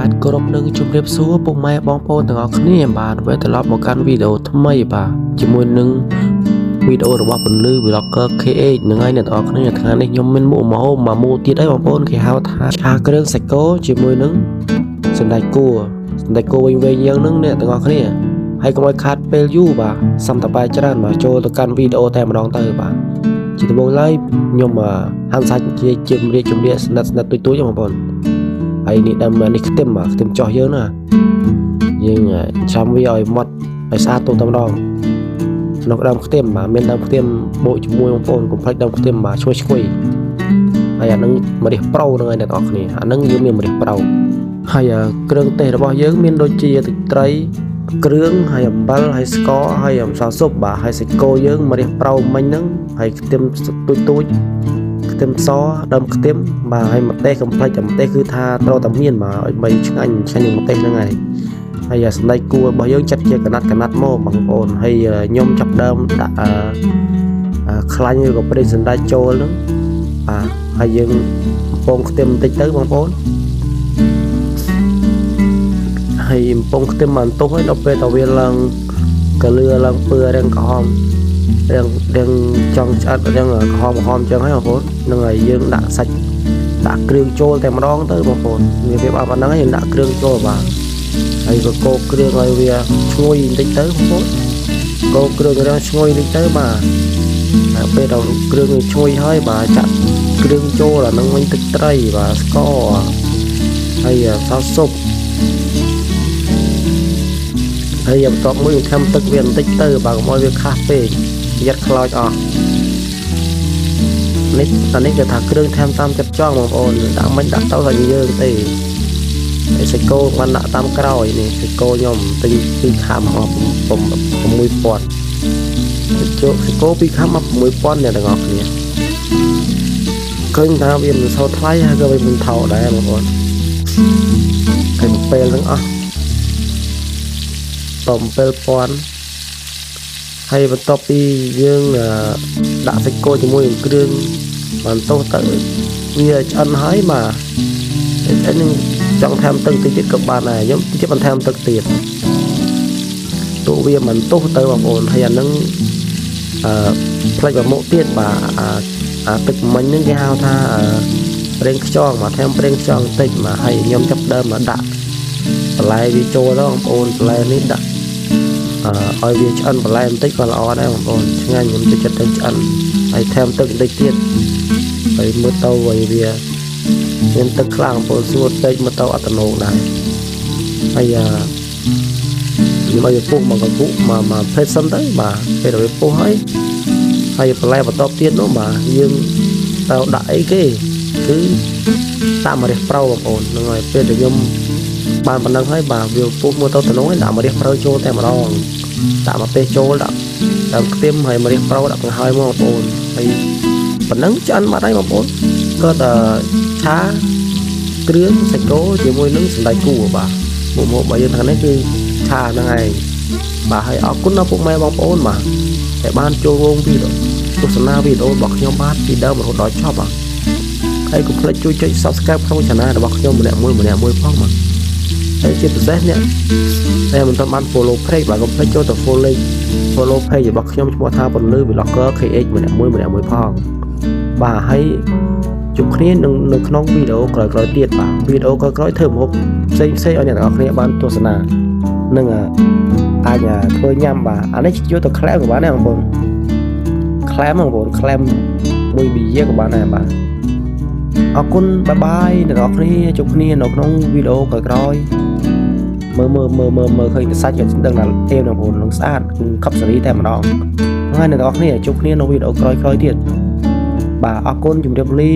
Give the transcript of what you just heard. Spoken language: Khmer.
បាទគោរពនឹងជម្រាបសួរពុកម៉ែបងប្អូនទាំងអស់គ្នាបាទវិលត្រឡប់មកកាន់វីដេអូថ្មីបាទជាមួយនឹងវីដេអូរបស់ពន្លឺ Vlogger KH នឹងហើយអ្នកទាំងអស់គ្នាថ្ងៃនេះខ្ញុំមានមុខម្ហូបមួយមុខទៀតហើយបងប្អូនគេហៅថាឆាគ្រឿងសាច់គោជាមួយនឹងសណ្តែកគួរវិញយ៉ាងហ្នឹងអ្នកទាំងអស់គ្នាហើយកុំឲ្យខាតពេលយូរបាទសំតបាយច្រើនបាទចូលទៅកាន់វីដេអូតែម្ដងទៅបាទជាដំបូងឡើយខ្ញុំហាន់សាច់ជាជំរាបស្និទ្ធទូចៗបងប្អូនហើយនេះដើមនេះខ្ទឹមចោះយើងណាយើងចាំវាឲ្យម៉ត់ឲ្យស្អាតទៅតែម្ដងក្នុងដើមខ្ទឹមបាទមានដើមខ្ទឹមបូកជាមួយបងប្អូនកុំភ្លេចដើមខ្ទឹមបាទឈ្ងុយហើយអានឹងម្រះប្រៅនឹងឲ្យអ្នកនរគ្នាអានឹងយើងមានម្រះប្រៅហើយគ្រឿងទេសរបស់យើងមានដូចជាទឹកត្រីគ្រឿងហើយអំបិលហើយស្ករហើយម្សៅស៊ុបបាទហើយសាច់គោយើងម្រះប្រៅមិញហ្នឹងហើយខ្ទឹមទូចខ្ទឹមសដើមខ្ទឹមបាទហើយម្ទេសកុំភ្លេចតែម្ទេសគឺថាត្រូវតែមានបាទឲ្យបីឆ្ងាញ់នឹងម្ទេសហ្នឹងហើយសណ្តែកគួររបស់យើងចាត់ជាកណាត់មកបងប្អូនហើយខ្ញុំចាប់ដើមដាក់ខ្លាញ់ឬក៏ប្រេងសណ្តែកចូលហ្នឹងបាទហើយយើងពងខ្ទឹមបន្តិចទៅបងប្អូនហើយពងខ្ទឹមបានទុះហើយដល់ពេលតវាឡើងកលឿឡើងពើរាងក្រហមរាងចង់ឆ្អិតរាងក្រហមអញ្ចឹងហើយបងប្អូននឹងហើយយើងដាក់សាច់ដាក់គ្រឿងចូលតែម្ដងទៅបងប្អូនវាវាប៉ុណ្ណឹងហើយយើងដាក់គ្រឿងចូលបាទហើយក៏កូរគ្រឿងឲ្យវាឈ្ងុយបន្តិចទៅបងប្អូនកូរគ្រឿងរាងឈ្ងុយបន្តិចទៅបាទហើយពេលដល់គ្រឿងឈ្ងុយហើយបាទចាក់គ្រឿងចូលអានឹងវិញទឹកត្រីបាទស្ករហើយម្សៅស៊ុបហើយបន្ទាប់មួយខ្ញុំថែមទឹកវាបន្តិចទៅបាទកុំឲ្យវាខាស់ពេកប្រយ័ត្នខ្លោចអស់អានេះគេថាគ្រឿងថែមតាមចិត្តចង់បងប្អូនដាក់មិនដាក់ទៅឲ្យយើងទេហើយសាច់គោបានដាក់តាមក្រោយនេះសាច់គោខ្ញុំទិញ2ខាំអស់6000សាច់គោ2ខាំមក6000អ្នកទាំងអស់គ្នាឃើញថាវាមិនសូវថ្លៃហើយក៏វាមិនថោកដែរបងប្អូនហើយពេលទាំងអស់7000ហើយបន្ទាប់ពីយើងដាក់សាច់គោជាមួយនឹងគ្រឿងបានទោះទៅវាឆ្អិនហើយបាទហើយនឹងចង់ថែមទឹកតិចទៀតក៏បានដែរខ្ញុំជិះបន្ថែមទឹកទៀតទោះវាមិនទោះទៅបងប្អូនហើយអានឹងផ្លេចប្រមុខទៀតបាទអាទឹកមិញហ្នឹងគេហៅថាប្រេងខ្យងមកថែមប្រេងខ្យងតិចមកហើយខ្ញុំចាប់ដើមមកដាក់បន្លែវាចូលដល់បងប្អូនបន្លែនេះដាក់ឲ្យវាឆ្អិនបន្លែបន្តិចក៏ល្អដែរបងប្អូនឆ្ងាញ់ខ្ញុំចូលចិត្តទៅឆ្អិនហើយថែមទឹកបន្តិចទៀតហើយមើលទៅឲ្យវាមានទឹកខ្លាំងបងប្អូនស្ងួតពេកមើលទៅអត់តំណងដែរហើយខ្ញុំឲ្យវាពុះមកកំពុះមកភ្លេចសិនទៅបាទពេលដល់វាពុះហើយបន្លែបន្ទាប់ទៀតនោះបាទយើងទៅដាក់អីគេគឺដាក់ម្រះប្រៅបងប្អូនហ្នឹងហើយពេលដែលខ្ញុំបានប៉ុណ្ណឹងហើយបាទវាពុះមើលទៅតំណងហើយដាក់ម្រះប្រៅចូលតែម្ដងដាក់ម្ទេសចូលដាក់ដើមខ្ទឹមហើយម្រះប្រៅដាក់បង្ហើយមកបងប្អូនហើយប៉ុណ្ណឹងឆ្អិនបាត់ហើយបងប្អូនក៏ឆាគ្រឿងសាច់គោជាមួយនឹងសណ្តែកគួរបាទមុខម្ហូបរបស់យើងថ្ងៃនេះគឺឆាហ្នឹងឯងបាទហើយអរគុណដល់ពុកម៉ែបងប្អូនបាទដែលបានចូលរួមវីដេអូទស្សនាវីដេអូរបស់ខ្ញុំបាទពីដើមរហូតដល់ចប់បាទហើយកុំភ្លេចជួយចុច Subscribe ក្នុង Channel របស់ខ្ញុំម្នាក់មួយផងបាទហើយជាពិសេសអ្នកដែលមិនទាន់បាន follow page បាទកុំភ្លេចចូលទៅ follow page របស់ខ្ញុំឈ្មោះថាពន្លឺ Vlogger KH ម្នាក់មួយផងបាទហើយជួបគ្នានៅក្នុងវីដេអូក្រោយៗទៀតបាទវីដេអូក្រោយៗធ្វើម្ហូបផ្សេងឲ្យអ្នកនរគ្នាបានទស្សនានឹងអាចធ្វើញ៉ាំបាទអានេះយកទៅក្លែមក៏បានដែរបងប្អូនក្លែមបងប្អូនក្លែមមួយប៊ីយ៉ាក៏បានដែរបាទអរគុណបាយអ្នកនរគ្នាជួបគ្នានៅក្នុងវីដេអូក្រោយៗមើលឃើញសាច់ក៏ដឹងថាអេវបងប្អូននឹងស្អាតគឺកប់សេរីតែម្ដងហើយអ្នកនរគ្នាជួបគ្នានៅវីដេអូក្រោយៗទៀតបាទអរគុណជម្រាបលា